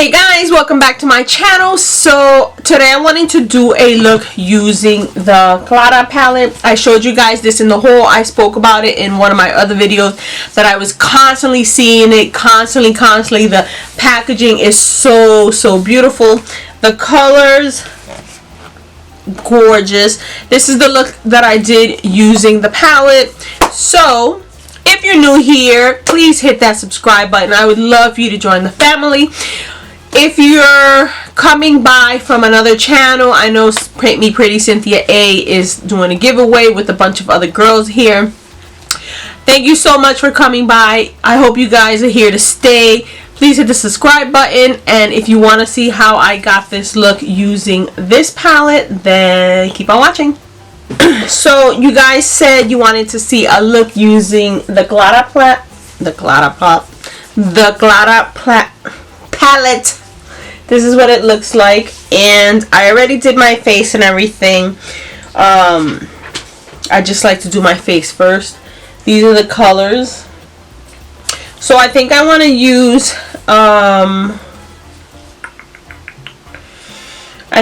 Hey guys, welcome back to my channel. So today I'm wanting to do a look using the Klara palette. I showed you guys this in the haul. I spoke about it in one of my other videos that I was constantly seeing it, constantly. The packaging is so beautiful. The colors, gorgeous. This is the look that I did using the palette. So if you're new here, please hit that subscribe button. I would love for you to join the family. If you're coming by from another channel, I know Paint Me Pretty Cynthia A is doing a giveaway with a bunch of other girls here. Thank you so much for coming by. I hope you guys are here to stay. Please hit the subscribe button, and if you want to see how I got this look using this palette, then keep on watching. So you guys said you wanted to see a look using the Klara palette. This is what it looks like, and I already did my face and everything. I just like to do my face first. These are the colors. So I think I want to use I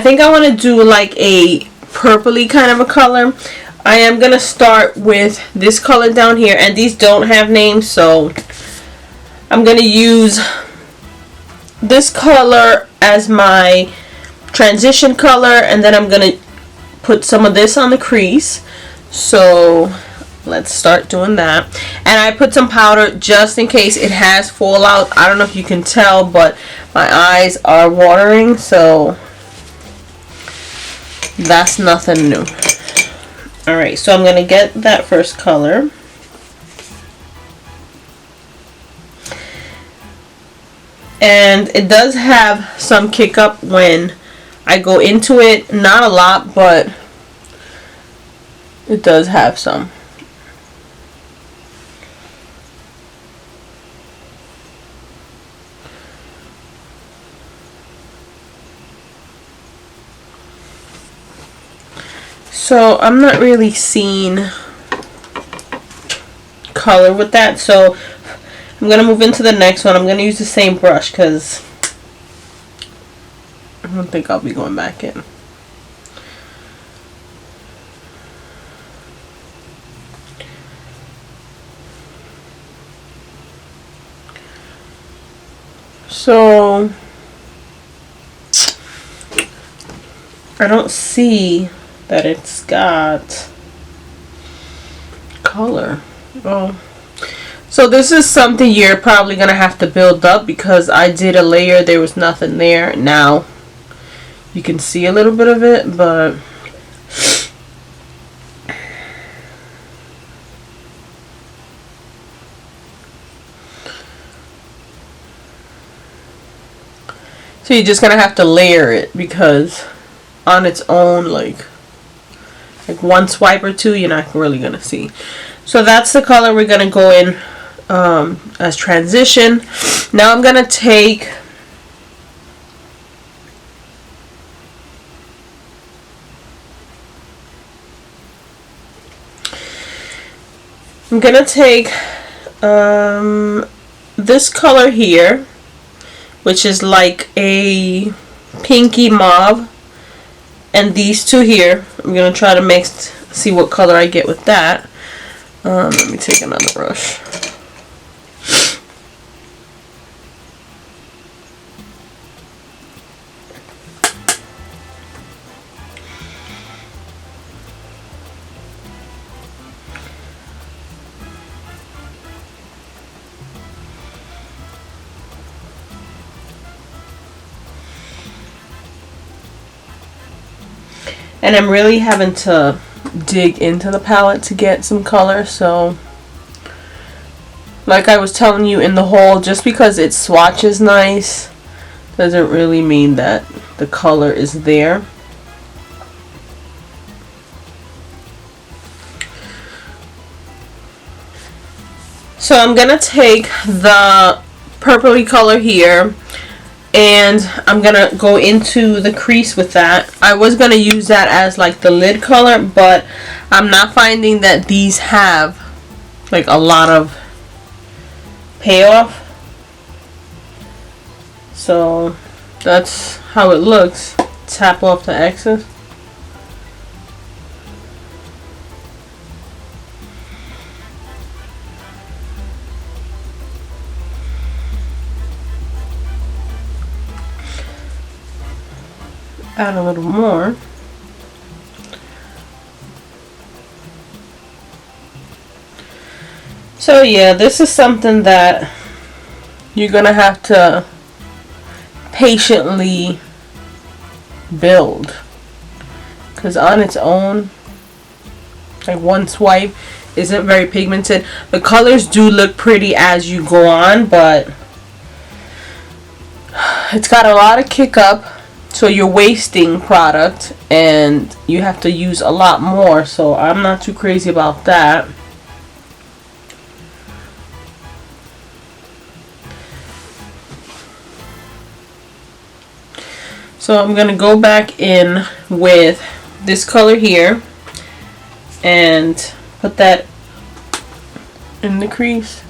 think I want to do like a purpley kind of a color. I am gonna start with this color down here, and these don't have names, so I'm gonna use this color as my transition color, and then I'm gonna put some of this on the crease. So let's start doing that. And I put some powder just in case it has fallout. I don't know if you can tell, but my eyes are watering, so that's nothing new. Alright, so I'm gonna get that first color. And it does have some kick up when I go into it. Not a lot, but it does have some. So I'm not really seeing color with that, so I'm going to move into the next one. I'm going to use the same brush because I don't think I'll be going back in. So I don't see that it's got color. Oh. So this is something you're probably going to have to build up, because I did a layer, there was nothing there. Now you can see a little bit of it, but so you're just going to have to layer it, because on its own, like one swipe or two, you're not really going to see. So that's the color we're going to go in as transition. Now I'm gonna take this color here, which is like a pinky mauve, and these two here. I'm gonna try to mix, see what color I get with that. Let me take another brush. And I'm really having to dig into the palette to get some color, so like I was telling you in the haul, just because it swatches nice doesn't really mean that the color is there. So I'm gonna take the purpley color here, and I'm gonna go into the crease with that. I was gonna use that as like the lid color, but I'm not finding that these have like a lot of payoff. So That's how it looks. Tap off the excess. Add a little more. So yeah, this is something that you're gonna have to patiently build, because on its own, like one swipe, isn't very pigmented. The colors do look pretty as you go on, but it's got a lot of kick up, so you're wasting product and you have to use a lot more, so I'm not too crazy about that. So I'm gonna go back in with this color here and put that in the crease.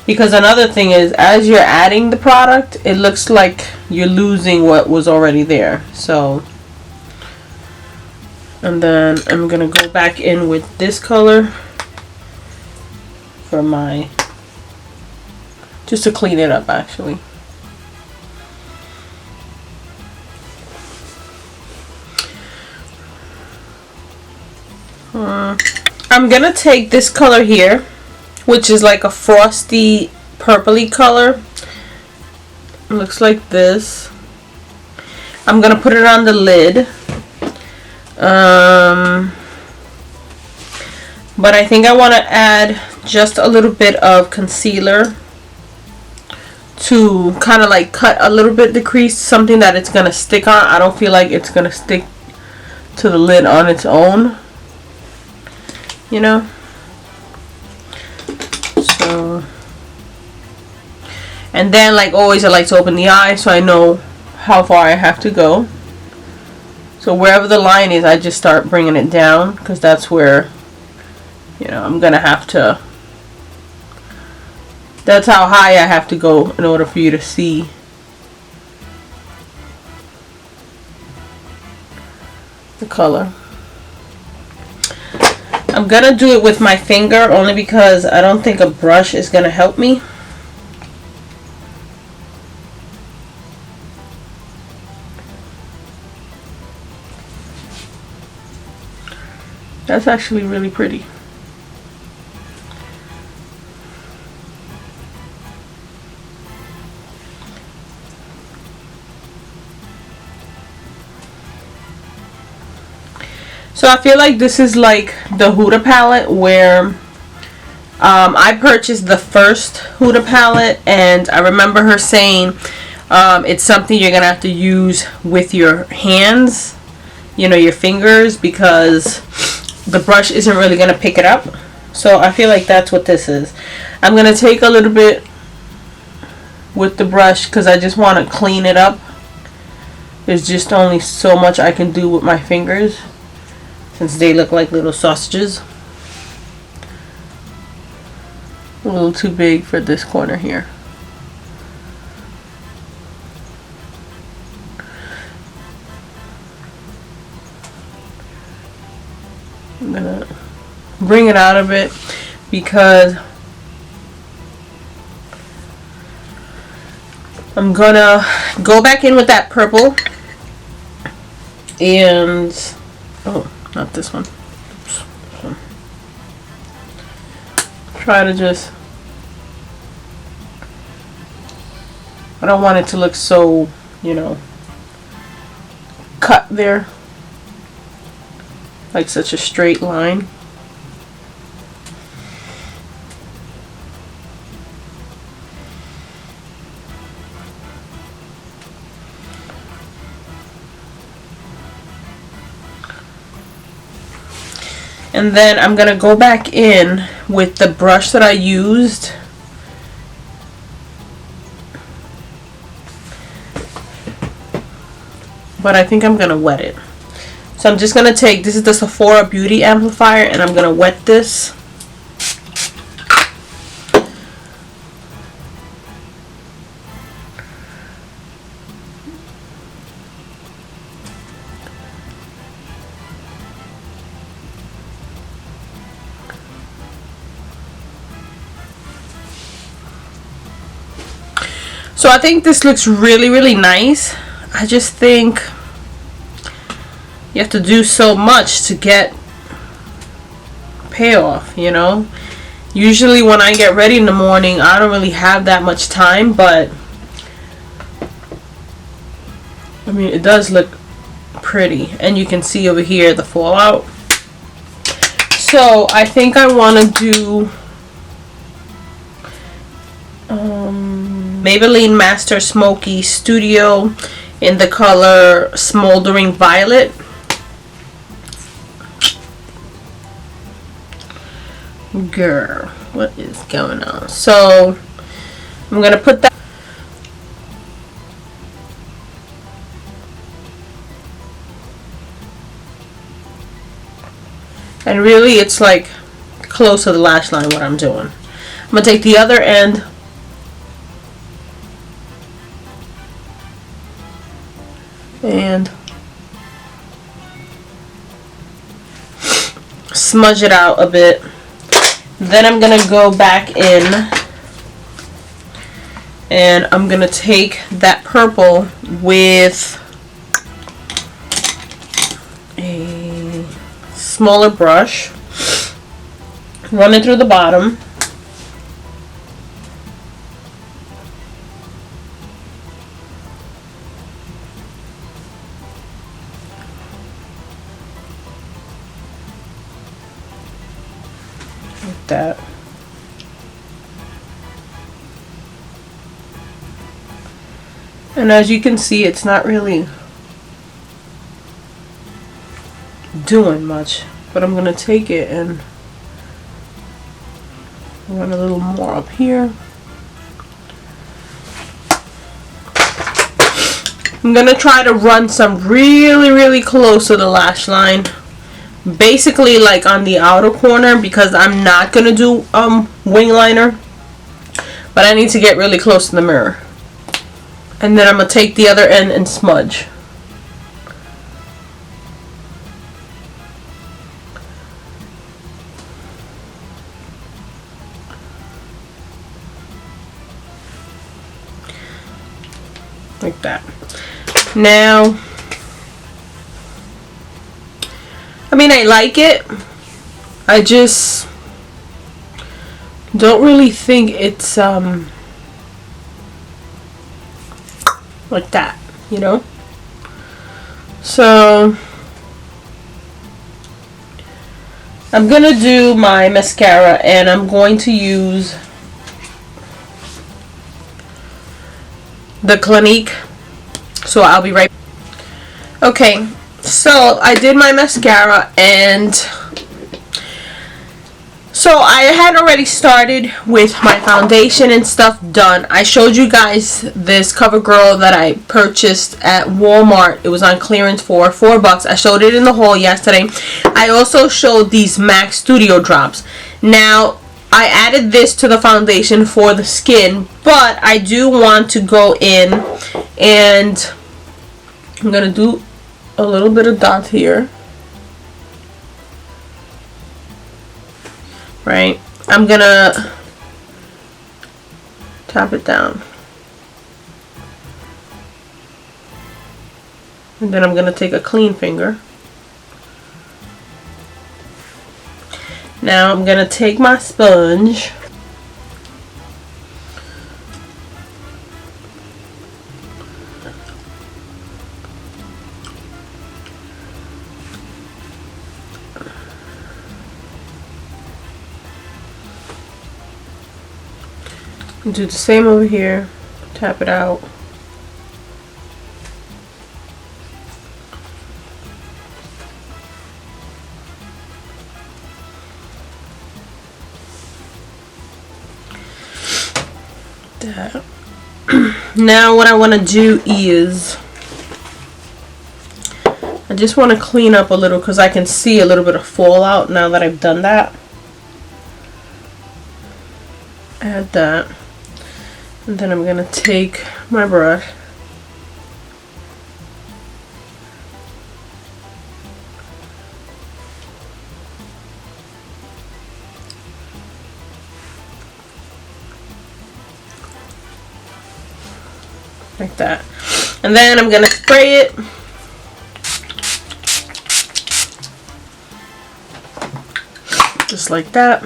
Because another thing is, as you're adding the product, it looks like you're losing what was already there. So, and then I'm gonna go back in with this color for my, just to clean it up actually. I'm gonna take this color here, which is like a frosty purpley color. It looks like this. I'm gonna put it on the lid. But I think I want to add just a little bit of concealer to kind of like cut a little bit the crease, something that it's gonna stick on. I don't feel like it's gonna stick to the lid on its own, you know. So, and then like always, I like to open the eye so I know how far I have to go. So wherever the line is, I just start bringing it down, because that's where, you know, I'm gonna have to, that's how high I have to go in order for you to see the color. I'm gonna do it with my finger only because I don't think a brush is gonna help me. That's actually really pretty. So I feel like this is like the Huda palette, where I purchased the first Huda palette, and I remember her saying it's something you're gonna have to use with your hands, you know, your fingers, because the brush isn't really gonna pick it up. So I feel like that's what this is. I'm gonna take a little bit with the brush because I just want to clean it up. There's just only so much I can do with my fingers, since they look like little sausages. A little too big for this corner here. I'm gonna bring it out a bit because I'm gonna go back in with that purple and, oh, not this one. Oops. Try to just, I don't want it to look so, you know, cut there, like such a straight line. And then I'm gonna go back in with the brush that I used. But I think I'm gonna wet it. So I'm just gonna take, this is the Sephora Beauty Amplifier, and I'm gonna wet this. So I think this looks really, really nice. I just think you have to do so much to get payoff, you know. Usually when I get ready in the morning, I don't really have that much time, but I mean, it does look pretty, and you can see over here the fallout. So I think I want to do Maybelline Master Smoky Studio in the color Smoldering Violet. Girl, what is going on? So I'm gonna put that, and really it's like close to the lash line what I'm doing. I'm gonna take the other end and smudge it out a bit. Then I'm gonna go back in and I'm gonna take that purple with a smaller brush, run it through the bottom, like that. And as you can see, it's not really doing much, but I'm gonna take it and run a little more up here. I'm gonna try to run some really close to the lash line, basically like on the outer corner, because I'm not gonna do wing liner, but I need to get really close to the mirror. And then I'm gonna take the other end and smudge. Like that. Now, I mean, I like it. I just don't really think it's like that, you know. So I'm gonna do my mascara, and I'm going to use the Clinique. So I'll be right. Okay, so I did my mascara, and so I had already started with my foundation and stuff done. I showed you guys this CoverGirl that I purchased at Walmart. It was on clearance for $4. I showed it in the haul yesterday. I also showed these MAC Studio drops. Now, I added this to the foundation for the skin, but I do want to go in and I'm going to do a little bit of dot here. Right? I'm going to tap it down. And then I'm going to take a clean finger. Now I'm going to take my sponge and do the same over here. Tap it out. That. Now what I want to do is I just want to clean up a little because I can see a little bit of fallout now that I've done that. Add that. And then I'm going to take my brush like that. And then I'm gonna spray it. Just like that.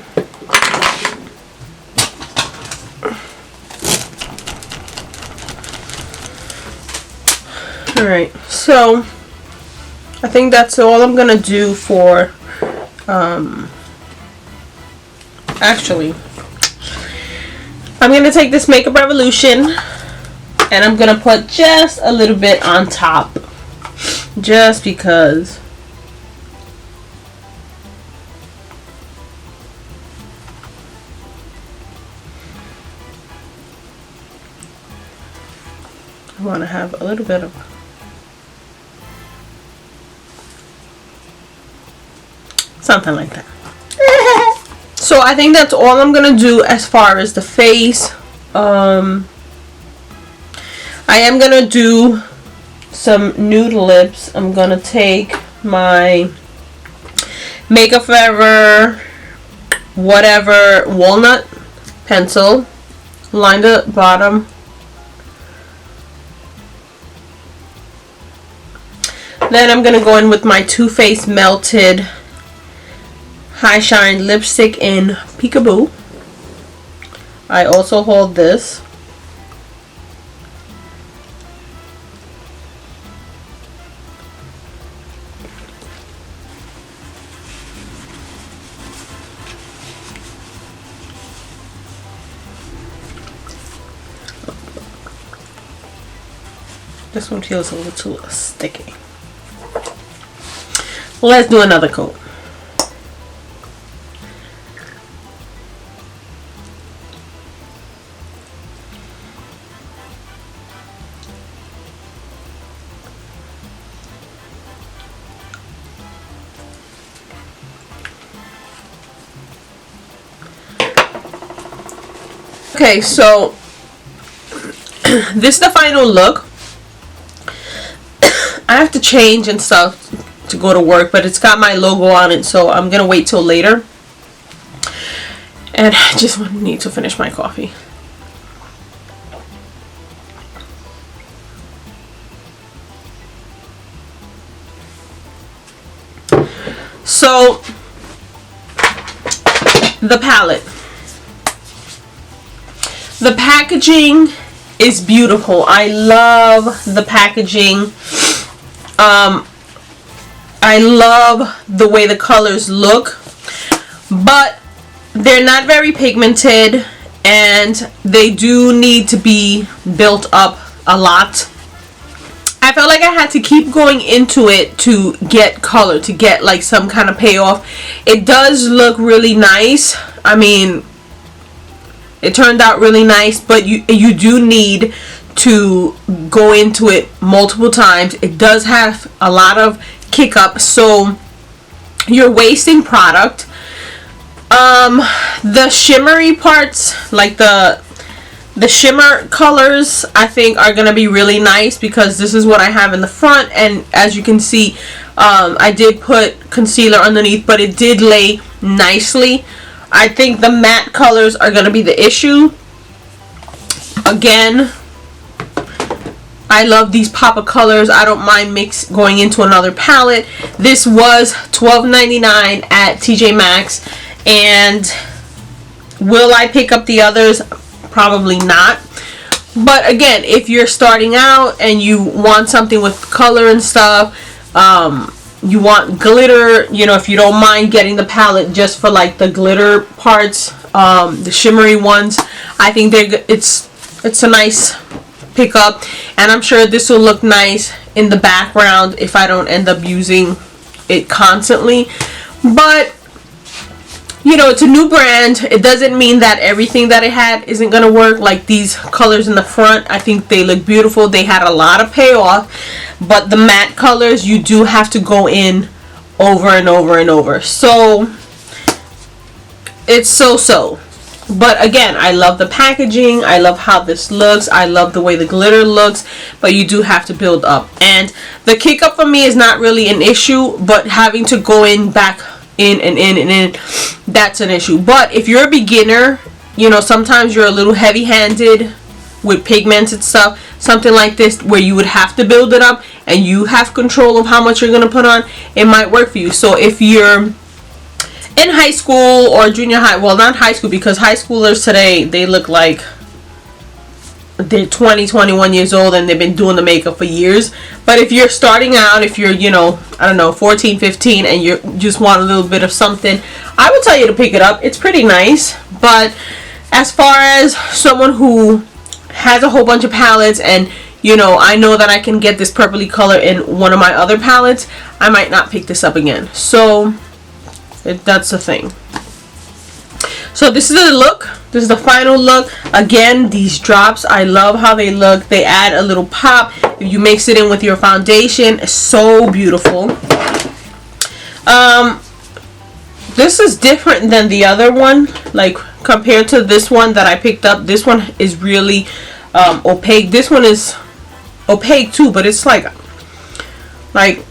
Alright, so I think that's all I'm gonna do for actually I'm gonna take this Makeup Revolution and I'm gonna put just a little bit on top, just because. I want to have a little bit of something like that. So I think that's all I'm gonna do as far as the face. I am gonna do some nude lips. I'm gonna take my Makeup Forever whatever walnut pencil, line the bottom. Then I'm gonna go in with my Too Faced Melted High Shine Lipstick in Peekaboo. I also hold this. This one feels a little too sticky. Let's do another coat. Okay, so this is the final look. I have to change and stuff to go to work, but it's got my logo on it, so I'm gonna wait till later. And I just need to finish my coffee. So the palette, the packaging is beautiful. I love the packaging. I love the way the colors look, but they're not very pigmented and they do need to be built up a lot. I felt like I had to keep going into it to get color, to get like some kind of payoff. It does look really nice. I mean, it turned out really nice, but you do need to go into it multiple times. It does have a lot of kick up, so you're wasting product. The shimmery parts, like the shimmer colors, I think are gonna be really nice because this is what I have in the front, and as you can see, I did put concealer underneath, but it did lay nicely. I think the matte colors are gonna be the issue. Again, I love these pop of colors. I don't mind going into another palette. This was $12.99 at TJ Maxx, and will I pick up the others? Probably not. But again, if you're starting out and you want something with color and stuff, you want glitter, you know, if you don't mind getting the palette just for like the glitter parts, the shimmery ones, I think it's a nice pick up, and I'm sure this will look nice in the background if I don't end up using it constantly. But you know, it's a new brand. It doesn't mean that everything that it had isn't gonna work. Like these colors in the front, I think they look beautiful. They had a lot of payoff, but the matte colors, you do have to go in over and over and over. So it's so. But again, I love the packaging. I love how this looks. I love the way the glitter looks, but you do have to build up. And the kick up for me is not really an issue, but having to go in, back in and in, that's an issue. But if you're a beginner, you know, sometimes you're a little heavy-handed with pigments and stuff, something like this where you would have to build it up and you have control of how much you're going to put on, it might work for you. So if you're in high school or junior high, well, not high school, because high schoolers today, they look like they're 20, 21 years old and they've been doing the makeup for years. But if you're starting out, if you're, you know, I don't know, 14, 15, and you just want a little bit of something, I would tell you to pick it up. It's pretty nice. But as far as someone who has a whole bunch of palettes and, you know, I know that I can get this purpley color in one of my other palettes, I might not pick this up again. So that's the thing. So this is the look. This is the final look. Again, these drops, I love how they look. They add a little pop. If you mix it in with your foundation, it's so beautiful. This is different than the other one. Like, compared to this one that I picked up, this one is really opaque. This one is opaque too, but it's like I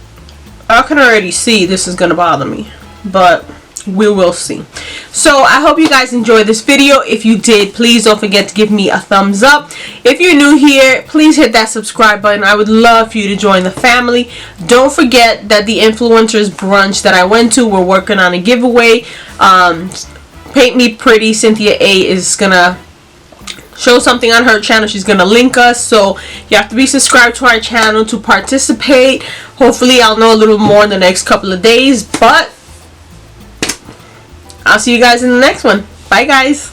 can already see this is gonna bother me, but we will see. So I hope you guys enjoyed this video. If you did, please don't forget to give me a thumbs up. If you're new here, please hit that subscribe button. I would love for you to join the family. Don't forget that the influencers brunch that I went to, we're working on a giveaway. Paint Me Pretty Cynthia A is gonna show something on her channel. She's gonna link us, so you have to be subscribed to our channel to participate. Hopefully I'll know a little more in the next couple of days, but I'll see you guys in the next one. Bye, guys.